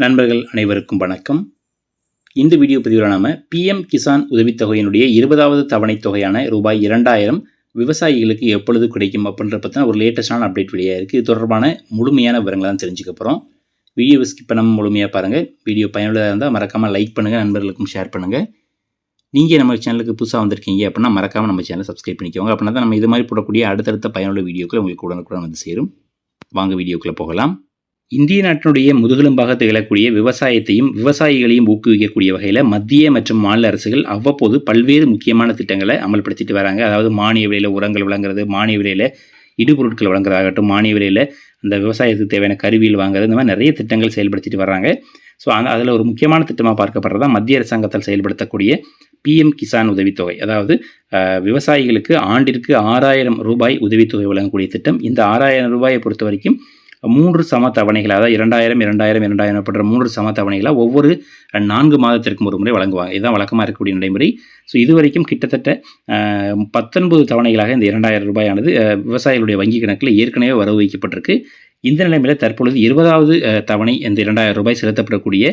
நண்பர்கள் அனைவருக்கும் வணக்கம். இந்த வீடியோ பதிவில் நாம் பிஎம் கிசான் உதவித்தொகையினுடைய 20வது தவணை தொகையான ரூபாய் 2000 விவசாயிகளுக்கு எப்பொழுது கிடைக்கும் அப்படின்ற பற்றின ஒரு லேட்டஸ்டான அப்டேட் வெளியாக இருக்குது. இது தொடர்பான முழுமையான விவரங்களை தான் தெரிஞ்சுக்க போகிறோம். வீடியோவை ஸ்கிப் பண்ணாமல் முழுமையாக பாருங்கள். வீடியோ பயனுள்ளதாக இருந்தால் மறக்காமல் லைக் பண்ணுங்கள், நண்பர்களுக்கும் ஷேர் பண்ணுங்கள். நீங்கள் நம்ம சேனலுக்கு புதுசாக வந்திருக்கீங்க அப்படின்னா மறக்காமல் நம்ம சேனலை சப்ஸ்கிரைப் பண்ணிக்கோங்க. அப்படின்னா தான் நம்ம இது மாதிரி போடக்கூடிய அடுத்தடுத்த பயனுள்ள வீடியோக்கள் உங்களுக்கு உடனுக்குடன் வந்து சேரும். வாங்க வீடியோக்குள்ளே போகலாம். இந்திய நாட்டினுடைய முதுகெலும்பாக திகழக்கூடிய விவசாயத்தையும் விவசாயிகளையும் ஊக்குவிக்கக்கூடிய வகையில் மத்திய மற்றும் மாநில அரசுகள் அவ்வப்போது பல்வேறு முக்கியமான திட்டங்களை அமல்படுத்திட்டு வராங்க. அதாவது மானிய விலையில் உரங்கள் வழங்குறது, மானிய விலையில் இடுபொருட்கள் வழங்குறதாகட்டும், மானிய விலையில் அந்த விவசாயத்துக்கு தேவையான கருவியில் வாங்குறது, இந்த மாதிரி நிறைய திட்டங்கள் செயல்படுத்திட்டு வராங்க. ஸோ அதில் ஒரு முக்கியமான திட்டமாக பார்க்கப்படுறதா மத்திய அரசாங்கத்தால் செயல்படுத்தக்கூடிய பிஎம் கிசான் உதவித்தொகை. அதாவது விவசாயிகளுக்கு ஆண்டிற்கு 6000 ரூபாய் உதவித்தொகை வழங்கக்கூடிய திட்டம். இந்த 6000 ரூபாயை பொறுத்த வரைக்கும் 3 சம தவணைகள், அதாவது 2000 2000 2000 அப்படின்ற 3 சம தவணைகளாக ஒவ்வொரு 4 மாதத்திற்கும் ஒரு முறை வழங்குவாங்க. இதுதான் வழக்கமாக இருக்கக்கூடிய நடைமுறை. ஸோ இதுவரைக்கும் கிட்டத்தட்ட 19 தவணைகளாக இந்த 2000 ரூபாயானது விவசாயிகளுடைய வங்கி கணக்கில் ஏற்கனவே வரவு வைக்கப்பட்டிருக்கு. இந்த நிலைமையில் தற்பொழுது 20வது தவணை இந்த 2000 ரூபாய் செலுத்தப்படக்கூடிய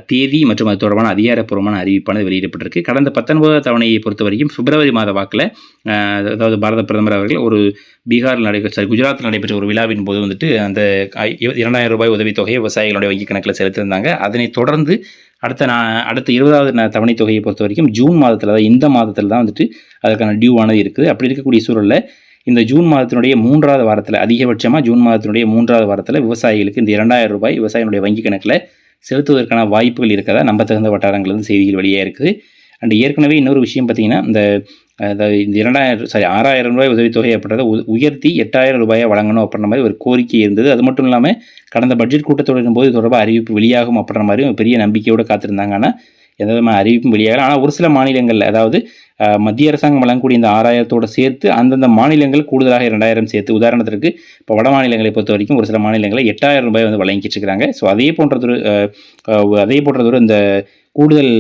தேதி மற்றும் அது தொடர்பான அதிகாரப்பூர்வமான அறிவிப்பானது வெளியிடப்பட்டிருக்கு. கடந்த 19வது தவணையை பொறுத்த வரைக்கும் பிப்ரவரி மாத வாக்கில், அதாவது பாரத பிரதமர் அவர்கள் ஒரு குஜராத்தில் நடைபெற்ற ஒரு விழாவின் போது வந்துட்டு அந்த 2000 ரூபாய் உதவித்தொகையை விவசாயிகளுடைய வங்கி கணக்கில் செலுத்தியிருந்தாங்க. அதனைத் தொடர்ந்து அடுத்த 20வது தவணை தொகையை பொறுத்த வரைக்கும் ஜூன் மாதத்தில், அதாவது இந்த மாதத்தில் தான் வந்துட்டு அதற்கான டியூவானது இருக்குது. அப்படி இருக்கக்கூடிய சூழலில் இந்த ஜூன் மாதத்தினுடைய 3வது வாரத்தில், அதிகபட்சமாக ஜூன் மாதத்தினுடைய 3வது வாரத்தில் விவசாயிகளுக்கு இந்த 2000 ரூபாய் விவசாயிகளுடைய வங்கி கணக்கில் செலுத்துவதற்கான வாய்ப்புகள் இருக்கிறதா நம்ப தகுந்த வட்டாரங்கள் செய்திகள் வெளியாக இருக்குது. அண்ட் ஏற்கனவே இன்னொரு விஷயம் பார்த்திங்கன்னா, இந்த 6000 ரூபாய் உதவித்தொகை அப்படின்றத உயர்த்தி 8000 ரூபாயை வழங்கணும் அப்படின்ற மாதிரி ஒரு கோரிக்கை இருந்தது. அது மட்டும் இல்லாமல் கடந்த பட்ஜெட் கூட்டத்தொடரின் போது தொடர்பாக அறிவிப்பு வெளியாகும் அப்படின்ற மாதிரி பெரிய நம்பிக்கையோடு காத்திருந்தாங்க. ஆனால் எந்த விதமான அறிவிப்பும் வெளியாகல. ஆனால் ஒரு சில மாநிலங்கள், அதாவது மத்திய அரசாங்கம் வழங்கக்கூடிய இந்த 6000தோடு சேர்த்து அந்தந்த மாநிலங்கள் கூடுதலாக 2000 சேர்த்து, உதாரணத்திற்கு இப்போ வட மாநிலங்களை பொறுத்த வரைக்கும் ஒரு சில மாநிலங்களில் 8000 ரூபாய் வந்து வழங்கிட்டு இருக்கிறாங்க. ஸோ அதே போன்றதொரு இந்த கூடுதல்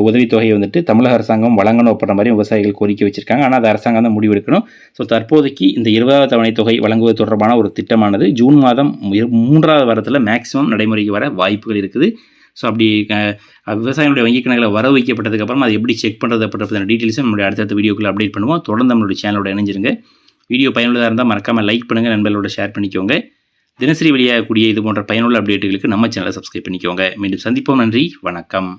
உதவித்தொகையை வந்துட்டு தமிழக அரசாங்கம் வழங்கணும் அப்படின்ற மாதிரி விவசாயிகள் கோரிக்கை வச்சிருக்காங்க. ஆனால் அது அரசாங்கம் தான் முடிவெடுக்கணும். ஸோ தற்போதைக்கு இந்த 20வது தவணை தொகை வழங்குவது தொடர்பான ஒரு திட்டமானது ஜூன் மாதம் 3வது வாரத்தில் மேக்ஸிமம் நடைமுறைக்கு வர வாய்ப்புகள் இருக்குது. ஸோ அப்படி விவசாயிகளுடைய வங்கி கணக்கில் வர வைக்கப்பட்டதுக்கப்புறம் அதை எப்படி செக் பண்ணுறது அப்படின்ற டீட்டெயில்ஸும் நம்மளுடைய அடுத்த வீடியோக்குள்ள அப்டேட் பண்ணுவோம். தொடர்ந்து நம்மளுடைய சேனலோட இணைஞ்சிருங்க. வீடியோ பயனுள்ளதாக இருந்தால் மறக்காமல் லைக் பண்ணுங்கள், நண்பர்களோட ஷேர் பண்ணிக்கோங்க. தினசரி வெளியாகக்கூடிய இது போன்ற பயனுள்ள அப்டேட்டுகளுக்கு நம்ம சேனலை சப்ஸ்கிரைப் பண்ணிக்கோங்க. மீண்டும் சந்திப்போம். நன்றி, வணக்கம்.